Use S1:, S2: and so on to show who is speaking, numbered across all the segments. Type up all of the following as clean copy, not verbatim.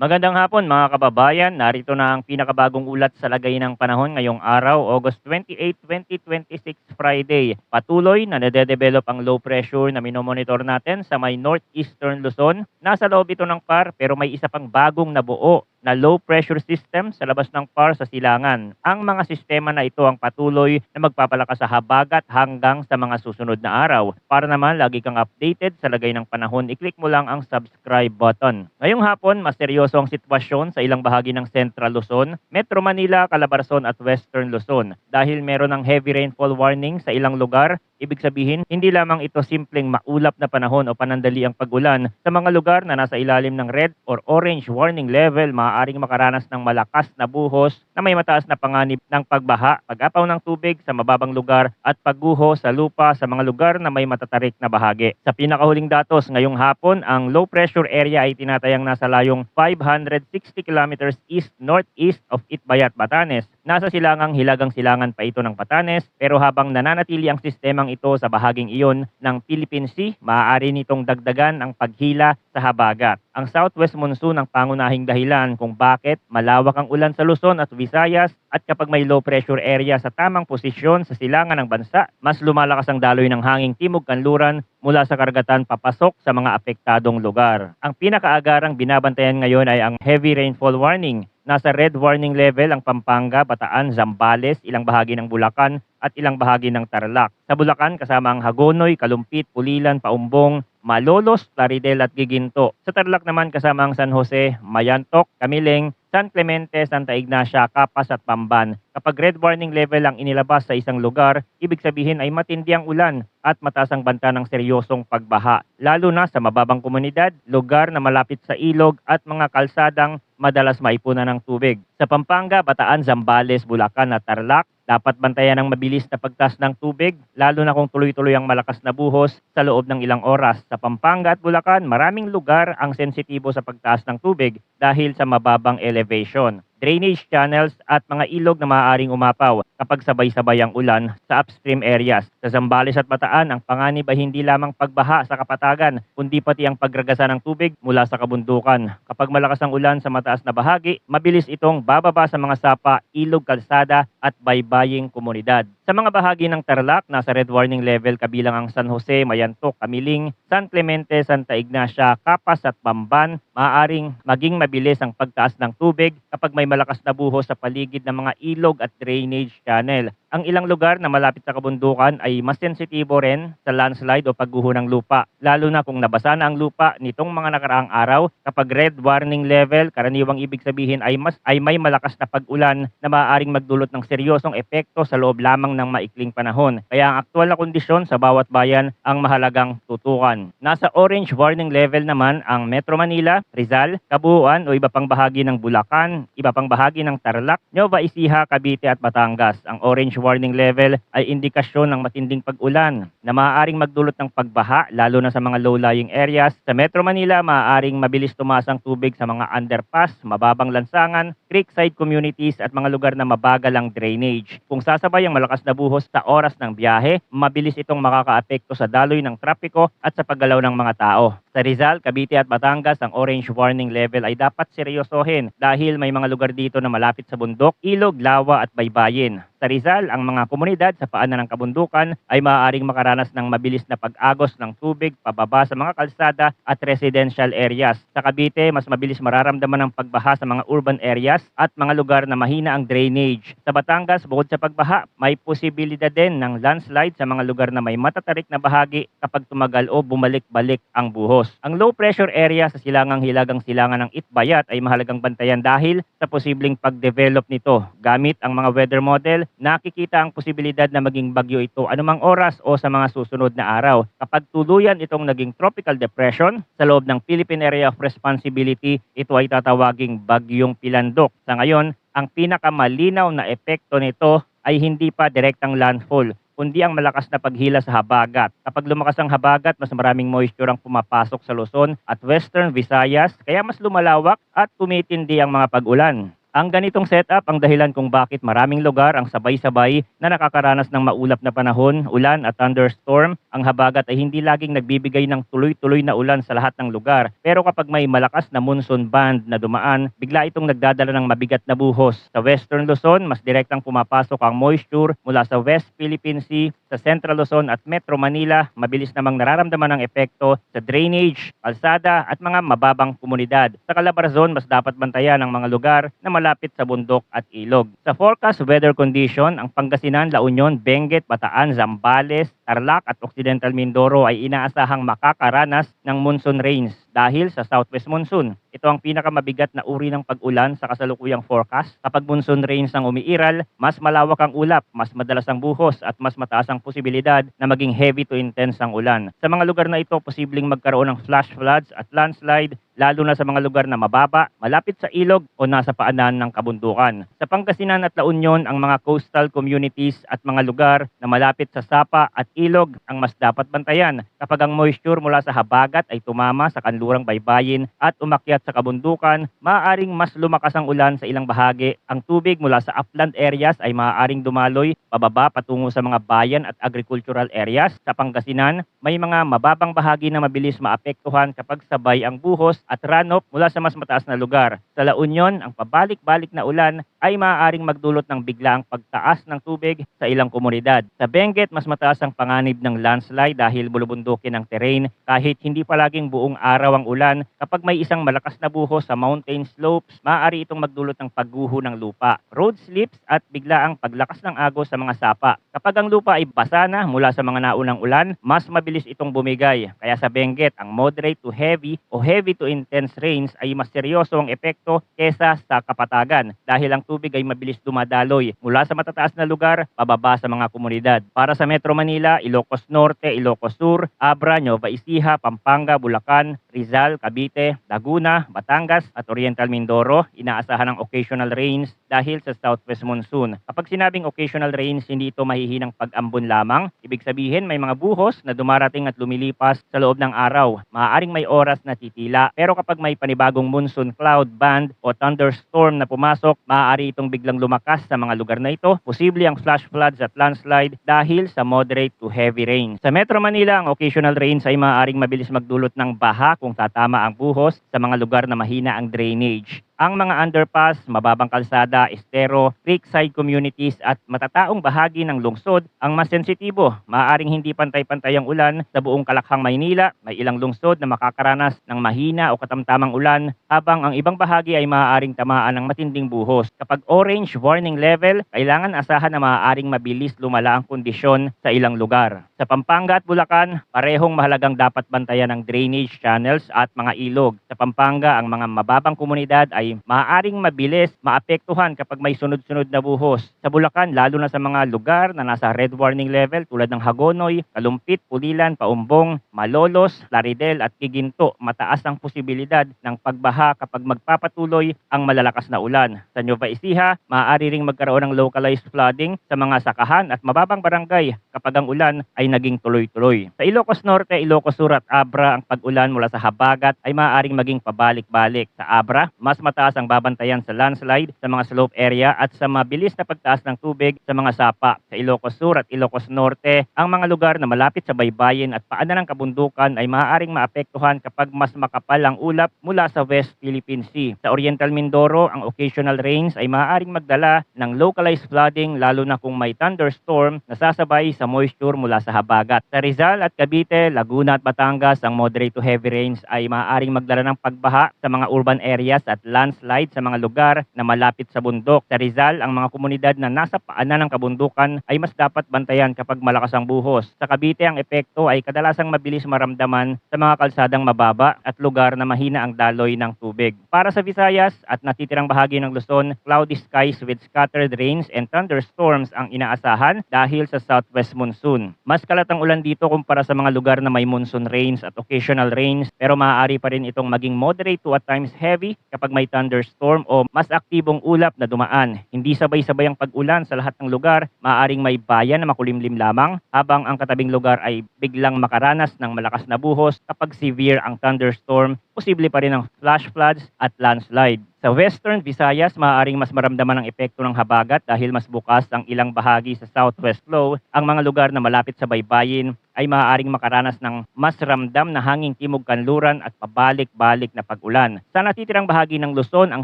S1: Magandang hapon mga kababayan. Narito na ang pinakabagong ulat sa lagay ng panahon ngayong araw, August 28, 2026, Friday. Patuloy na nade-develop ang low pressure na minomonitor natin sa may northeastern Luzon. Nasa loob ito ng PAR pero may isa pang bagong nabuo na low pressure system sa labas ng PAR sa silangan. Ang mga sistema na ito ang patuloy na magpapalakas sa habagat hanggang sa mga susunod na araw. Para naman lagi kang updated sa lagay ng panahon, i-click mo lang ang subscribe button. Ngayong hapon, mas seryoso ang sitwasyon sa ilang bahagi ng Central Luzon, Metro Manila, Calabarzon at Western Luzon. Dahil meron ng heavy rainfall warning sa ilang lugar, ibig sabihin, hindi lamang ito simpleng maulap na panahon o panandali ang pag-ulan. Sa mga lugar na nasa ilalim ng red or orange warning level, maaaring makaranas ng malakas na buhos na may mataas na panganib ng pagbaha, pag-apaw ng tubig sa mababang lugar at pagguho sa lupa sa mga lugar na may matatarik na bahagi. Sa pinakahuling datos ngayong hapon, ang low pressure area ay tinatayang nasa layong 560 kilometers east-northeast of Itbayat, Batanes. Nasa silangang hilagang silangan pa ito ng Batanes, pero habang nananatili ang sistemang ito sa bahaging iyon ng Philippine Sea, maaari nitong dagdagan ang paghila sa habagat. Ang southwest monsoon ang pangunahing dahilan kung bakit malawak ang ulan sa Luzon at Visayas, at kapag may low pressure area sa tamang posisyon sa silangan ng bansa, mas lumalakas ang daloy ng hanging timog kanluran mula sa karagatan papasok sa mga apektadong lugar. Ang pinakaagarang binabantayan ngayon ay ang heavy rainfall warning. Nasa red warning level ang Pampanga, Bataan, Zambales, ilang bahagi ng Bulacan at ilang bahagi ng Tarlac. Sa Bulacan kasama ang Hagonoy, Kalumpit, Pulilan, Paumbong, Malolos, Plaridel at Giginto. Sa Tarlac naman kasama ang San Jose, Mayantok, Camileng, San Clemente, Santa Ignacia, Capas at Pamban. Kapag red warning level ang inilabas sa isang lugar, ibig sabihin ay matindi ang ulan at mataas ang banta ng seryosong pagbaha. Lalo na sa mababang komunidad, lugar na malapit sa ilog at mga kalsadang madalas maipunan ng tubig. Sa Pampanga, Bataan, Zambales, Bulacan at Tarlac, dapat bantayan ang mabilis na pagtaas ng tubig, lalo na kung tuloy-tuloy ang malakas na buhos sa loob ng ilang oras. Sa Pampanga at Bulacan, maraming lugar ang sensitibo sa pagtaas ng tubig dahil sa mababang elevation, drainage channels at mga ilog na maaaring umapaw kapag sabay-sabay ang ulan sa upstream areas. Sa Zambales at Bataan, ang panganib ay hindi lamang pagbaha sa kapatagan, kundi pati ang pagragasa ng tubig mula sa kabundukan. Kapag malakas ang ulan sa mataas na bahagi, mabilis itong bababa sa mga sapa, ilog, kalsada at baybaying komunidad. Sa mga bahagi ng Tarlac, nasa red warning level kabilang ang San Jose, Mayantok, Camiling, San Clemente, Santa Ignacia, Capas at Bamban, maaaring maging mabilis ang pagtaas ng tubig kapag may malakas na buhos sa paligid ng mga ilog at drainage channel. Ang ilang lugar na malapit sa kabundukan ay mas sensitibo rin sa landslide o pagguho ng lupa, lalo na kung nabasa na ang lupa nitong mga nakaraang araw. Kapag red warning level, karaniwang ibig sabihin ay may malakas na pag-ulan na maaaring magdulot ng seryosong epekto sa loob lamang ng maikling panahon. Kaya ang aktual na kondisyon sa bawat bayan ang mahalagang tutukan. Nasa orange warning level naman ang Metro Manila, Rizal, Cabuuan o iba pang bahagi ng Bulacan, iba pang bahagi ng Tarlac, Nueva Ecija, Cavite at Batangas. Ang orange warning level ay indikasyon ng matinding pag-ulan na maaaring magdulot ng pagbaha lalo na sa mga low-lying areas. Sa Metro Manila, maaaring mabilis tumaas ang tubig sa mga underpass, mababang lansangan, creekside communities at mga lugar na mabagal ang drainage. Kung sasabay ang malakas na buhos sa oras ng biyahe, mabilis itong makakaapekto sa daloy ng trapiko at sa paggalaw ng mga tao. Sa Rizal, Cavite at Batangas, ang orange warning level ay dapat seryosohin dahil may mga lugar dito na malapit sa bundok, ilog, lawa at baybayin. Sa Rizal, ang mga komunidad sa paanan ng kabundukan ay maaaring makaranas ng mabilis na pag-agos ng tubig pababa sa mga kalsada at residential areas. Sa Cavite, mas mabilis mararamdaman ang pagbaha sa mga urban areas at mga lugar na mahina ang drainage. Sa Batangas, bukod sa pagbaha, may posibilidad din ng landslide sa mga lugar na may matatarik na bahagi kapag tumagal o bumalik-balik ang buhos. Ang low pressure area sa silangang hilagang silangan ng Itbayat ay mahalagang bantayan dahil sa posibleng pag-develop nito. Gamit ang mga weather model, nakikita ang posibilidad na maging bagyo ito anumang oras o sa mga susunod na araw. Kapag tuluyan itong naging tropical depression sa loob ng Philippine Area of Responsibility, ito ay tatawaging bagyong Pilandok. Sa ngayon, ang pinakamalinaw na epekto nito ay hindi pa direktang landfall, kundi ang malakas na paghila sa habagat. Kapag lumakas ang habagat, mas maraming moisture ang pumapasok sa Luzon at Western Visayas, kaya mas lumalawak at tumitindi ang mga pag-ulan. Ang ganitong setup ang dahilan kung bakit maraming lugar ang sabay-sabay na nakakaranas ng maulap na panahon, ulan at thunderstorm. Ang habagat ay hindi laging nagbibigay ng tuloy-tuloy na ulan sa lahat ng lugar. Pero kapag may malakas na monsoon band na dumaan, bigla itong nagdadala ng mabigat na buhos. Sa Western Luzon, mas direktang pumapasok ang moisture mula sa West Philippine Sea. Sa Central Luzon at Metro Manila, mabilis namang nararamdaman ang epekto sa drainage, kalsada at mga mababang komunidad. Sa Calabarzon, mas dapat bantayan ang mga lugar na malapit sa bundok at ilog. Sa forecast weather condition, ang Pangasinan, La Union, Benguet, Bataan, Zambales, Tarlac at Occidental Mindoro ay inaasahang makakaranas ng monsoon rains dahil sa southwest monsoon. Ito ang pinakamabigat na uri ng pag-ulan sa kasalukuyang forecast. Kapag monsoon rains ang umiiral, mas malawak ang ulap, mas madalas ang buhos at mas mataas ang posibilidad na maging heavy to intense ang ulan. Sa mga lugar na ito, posibleng magkaroon ng flash floods at landslide, lalo na sa mga lugar na mababa, malapit sa ilog o nasa paanan ng kabundukan. Sa Pangasinan at La Union, ang mga coastal communities at mga lugar na malapit sa sapa at ilog ang mas dapat bantayan kapag ang moisture mula sa habagat ay tumama sa kanlurang baybayin at umakyat sa kabundukan, maaaring mas lumakas ang ulan sa ilang bahagi. Ang tubig mula sa upland areas ay maaaring dumaloy pababa patungo sa mga bayan at agricultural areas. Sa Pangasinan, may mga mababang bahagi na mabilis maapektuhan kapag sabay ang buhos at runoff mula sa mas mataas na lugar. Sa La Union, ang pabalik-balik na ulan ay maaaring magdulot ng biglaang pagtaas ng tubig sa ilang komunidad. Sa Benguet, mas mataas ang panganib ng landslide dahil bulubundukin ang terrain kahit hindi palaging buong araw ang ulan. Kapag may isang malakas na buhos sa mountain slopes, maaari itong magdulot ng pagguho ng lupa, road slips at biglaang paglakas ng agos sa mga sapa. Kapag ang lupa ay basa na mula sa mga naunang ulan, mas mabilis itong bumigay. Kaya sa Benguet, ang moderate to heavy o heavy to intense rains ay mas seryoso ang epekto kesa sa Kapatagan dahil ang tubig ay mabilis dumadaloy mula sa matataas na lugar pababa sa mga komunidad. Para sa Metro Manila, Ilocos Norte, Ilocos Sur, Abra, Nueva Ecija, Pampanga, Bulacan, Rizal, Cavite, Laguna, Batangas at Oriental Mindoro, inaasahan ng occasional rains dahil sa southwest monsoon. Kapag sinabing occasional rains, hindi ito mahihinang pag-ambon lamang. Ibig sabihin may mga buhos na dumarating at lumilipas sa loob ng araw. Maaaring may oras na titila. Pero kapag may panibagong monsoon cloud band o thunderstorm na pumasok, maaari itong biglang lumakas sa mga lugar na ito. Posible ang flash floods at landslide dahil sa moderate to heavy rain. Sa Metro Manila, ang occasional rains ay maaaring mabilis magdulot ng baha kung tatama ang buhos sa mga lugar na mahina ang drainage. Ang mga underpass, mababang kalsada, estero, creekside communities at matataong bahagi ng lungsod ang mas sensitibo. Maaaring hindi pantay-pantay ang ulan sa buong Kalakhang, Maynila. May ilang lungsod na makakaranas ng mahina o katamtamang ulan habang ang ibang bahagi ay maaaring tamaan ng matinding buhos. Kapag orange warning level, kailangan asahan na maaaring mabilis lumala ang kondisyon sa ilang lugar. Sa Pampanga at Bulacan, parehong mahalagang dapat bantayan ang drainage channels at mga ilog. Sa Pampanga, ang mga mababang komunidad ay maaaring mabilis maapektuhan kapag may sunod-sunod na buhos. Sa Bulacan, lalo na sa mga lugar na nasa red warning level tulad ng Hagonoy, Kalumpit, Pulilan, Paumbong, Malolos, Plaridel at Kiginto, mataas ang posibilidad ng pagbaha kapag magpapatuloy ang malalakas na ulan. Sa Nueva Ecija, maaari ring magkaroon ng localized flooding sa mga sakahan at mababang barangay kapag ang ulan ay naging tuloy-tuloy. Sa Ilocos Norte, Ilocos Sur at Abra, ang pag-ulan mula sa habagat ay maaaring maging pabalik-balik. Sa Abra, mas mataas ang babantayan sa landslide sa mga slope area at sa mabilis na pagtaas ng tubig sa mga sapa. Sa Ilocos Sur at Ilocos Norte, ang mga lugar na malapit sa baybayin at paanan ng kabundukan ay maaaring maapektuhan kapag mas makapal ang ulap mula sa West Philippine Sea. Sa Oriental Mindoro, ang occasional rains ay maaaring magdala ng localized flooding lalo na kung may thunderstorm na sasabay sa moisture mula sa habagat. Sa Rizal at Cavite, Laguna at Batangas, ang moderate to heavy rains ay maaaring magdala ng pagbaha sa mga urban areas at landslide sa mga lugar na malapit sa bundok. Sa Rizal, ang mga komunidad na nasa paanan ng kabundukan ay mas dapat bantayan kapag malakas ang buhos. Sa Cavite, ang epekto ay kadalasang mabilis maramdaman sa mga kalsadang mababa at lugar na mahina ang daloy ng tubig. Para sa Visayas at natitirang bahagi ng Luzon, cloudy skies with scattered rains and thunderstorms ang inaasahan dahil sa southwest monsoon. Mas kalat ang ulan dito kumpara sa mga lugar na may monsoon rains at occasional rains, pero maaari pa rin itong maging moderate to at times heavy kapag may thunderstorm o mas aktibong ulap na dumaan. Hindi sabay-sabay ang pag-ulan sa lahat ng lugar. Maaaring may bayan na makulimlim lamang habang ang katabing lugar ay biglang makaranas ng malakas na buhos kapag severe ang thunderstorm posible pa rin ang flash floods at landslide. Sa Western Visayas, maaaring mas maramdaman ang epekto ng habagat dahil mas bukas ang ilang bahagi sa southwest flow. Ang mga lugar na malapit sa baybayin ay maaaring makaranas ng mas ramdam na hanging timog kanluran at pabalik-balik na pag-ulan. Sa natitirang bahagi ng Luzon, ang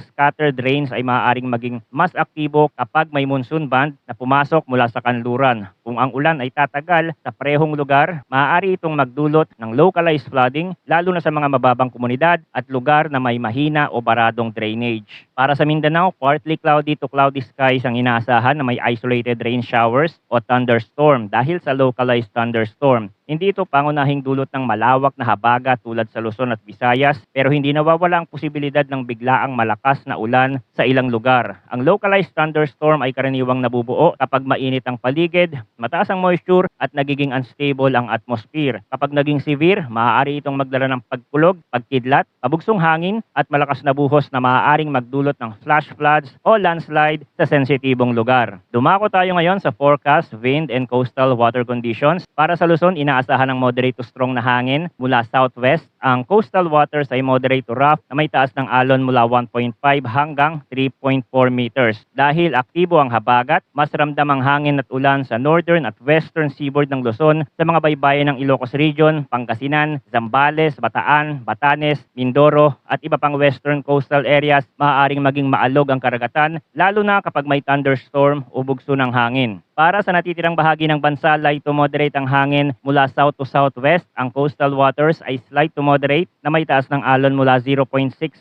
S1: scattered rains ay maaaring maging mas aktibo kapag may monsoon band na pumasok mula sa kanluran. Kung ang ulan ay tatagal sa parehong lugar, maaari itong magdulot ng localized flooding lalo na sa mga mababang komunidad at lugar na may mahina o baradong drainage. Para sa Mindanao, partly cloudy to cloudy skies ang inaasahan na may isolated rain showers o thunderstorm dahil sa localized thunderstorm. Hindi ito pangunahing dulot ng malawak na habagat tulad sa Luzon at Visayas, pero hindi nawawala ang posibilidad ng biglaang malakas na ulan sa ilang lugar. Ang localized thunderstorm ay karaniwang nabubuo kapag mainit ang paligid, mataas ang moisture at nagiging unstable ang atmosphere. Kapag naging severe, maaari itong magdala ng pagkulog, pagkidlat, pabugsong hangin at malakas na buhos na maaaring magdulot ng flash floods o landslide sa sensitibong lugar. Dumako tayo ngayon sa forecast, wind and coastal water conditions. Para sa Luzon, inaasahan ng moderate to strong na hangin mula southwest. Ang coastal waters ay moderate to rough na may taas ng alon mula 1.5 hanggang 3.4 meters. Dahil aktibo ang habagat, mas ramdam ang hangin at ulan sa northern at western seaboard ng Luzon, sa mga baybayin ng Ilocos Region, Pangasinan, Zambales, Bataan, Batanes, Mindoro at iba pang western coastal areas, maaaring maging maalog ang karagatan, lalo na kapag may thunderstorm o bugso ng hangin. Para sa natitirang bahagi ng bansa, light to moderate ang hangin mula south to southwest. Ang coastal waters ay slight to moderate na may taas ng alon mula 0.6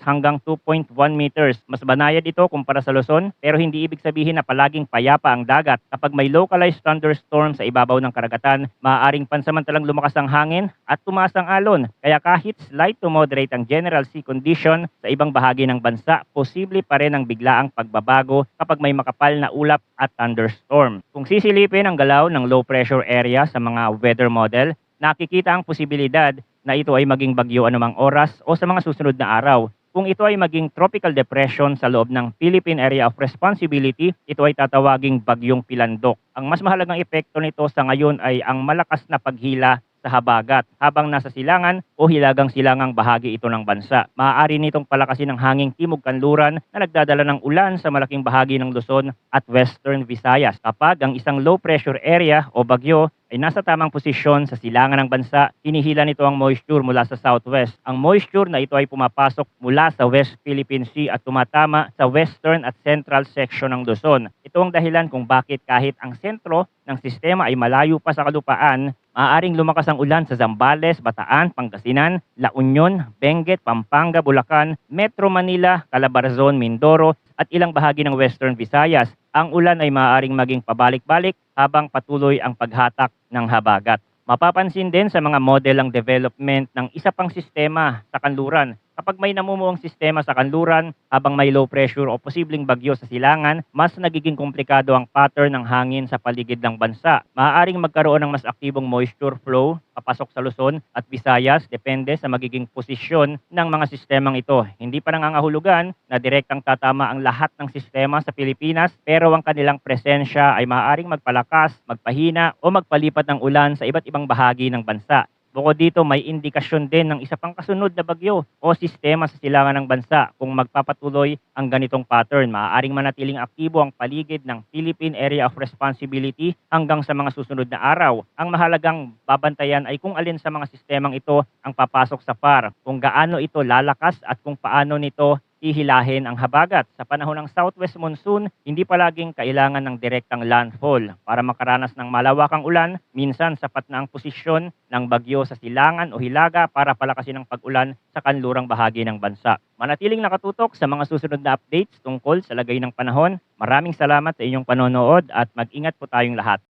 S1: hanggang 2.1 meters. Mas banayad ito kumpara sa Luzon, pero hindi ibig sabihin na palaging payapa ang dagat. Kapag may localized thunderstorm sa ibabaw ng karagatan, maaaring pansamantalang lumakas ang hangin at tumaas ang alon. Kaya kahit slight to moderate ang general sea condition sa ibang bahagi ng bansa, posible pa rin ang biglaang pagbabago kapag may makapal na ulap at thunderstorm. Kung sisilipin ang galaw ng low pressure area sa mga weather model, nakikita ang posibilidad na ito ay maging bagyo anumang oras o sa mga susunod na araw. Kung ito ay maging tropical depression sa loob ng Philippine Area of Responsibility, ito ay tatawaging bagyong pilandok. Ang mas mahalagang epekto nito sa ngayon ay ang malakas na paghila sa habagat habang nasa silangan o hilagang silangang bahagi ito ng bansa. Maaari nitong palakasin ang hanging timog kanluran na nagdadala ng ulan sa malaking bahagi ng Luzon at Western Visayas. Kapag ang isang low pressure area o bagyo ay nasa tamang posisyon sa silangan ng bansa, hinihila nito ang moisture mula sa southwest. Ang moisture na ito ay pumapasok mula sa West Philippine Sea at tumatama sa western at central section ng Luzon. Ito ang dahilan kung bakit kahit ang sentro ng sistema ay malayo pa sa kalupaan, maaaring lumakas ang ulan sa Zambales, Bataan, Pangasinan, La Union, Benguet, Pampanga, Bulacan, Metro Manila, Calabarzon, Mindoro at ilang bahagi ng Western Visayas. Ang ulan ay maaaring maging pabalik-balik habang patuloy ang paghatak ng habagat. Mapapansin din sa mga modelang development ng isa pang sistema sa kanluran. Kapag may namumuong sistema sa kanluran habang may low pressure o posibleng bagyo sa silangan, mas nagiging komplikado ang pattern ng hangin sa paligid ng bansa. Maaaring magkaroon ng mas aktibong moisture flow papasok sa Luzon at Visayas depende sa magiging posisyon ng mga sistemang ito. Hindi pa nangangahulugan na direktang tatama ang lahat ng sistema sa Pilipinas, pero ang kanilang presensya ay maaaring magpalakas, magpahina o magpalipat ng ulan sa iba't ibang bahagi ng bansa. Bukod dito, may indikasyon din ng isa pang kasunod na bagyo o sistema sa silangan ng bansa. Kung magpapatuloy ang ganitong pattern, maaaring manatiling aktibo ang paligid ng Philippine Area of Responsibility hanggang sa mga susunod na araw. Ang mahalagang babantayan ay kung alin sa mga sistemang ito ang papasok sa PAR, kung gaano ito lalakas at kung paano nito hihilahin ang habagat. Sa panahon ng southwest monsoon, hindi palaging kailangan ng direktang landfall. Para makaranas ng malawakang ulan, minsan sapat na ang posisyon ng bagyo sa silangan o hilaga para palakasin ang pag-ulan sa kanlurang bahagi ng bansa. Manatiling nakatutok sa mga susunod na updates tungkol sa lagay ng panahon. Maraming salamat sa inyong panonood at mag-ingat po tayong lahat.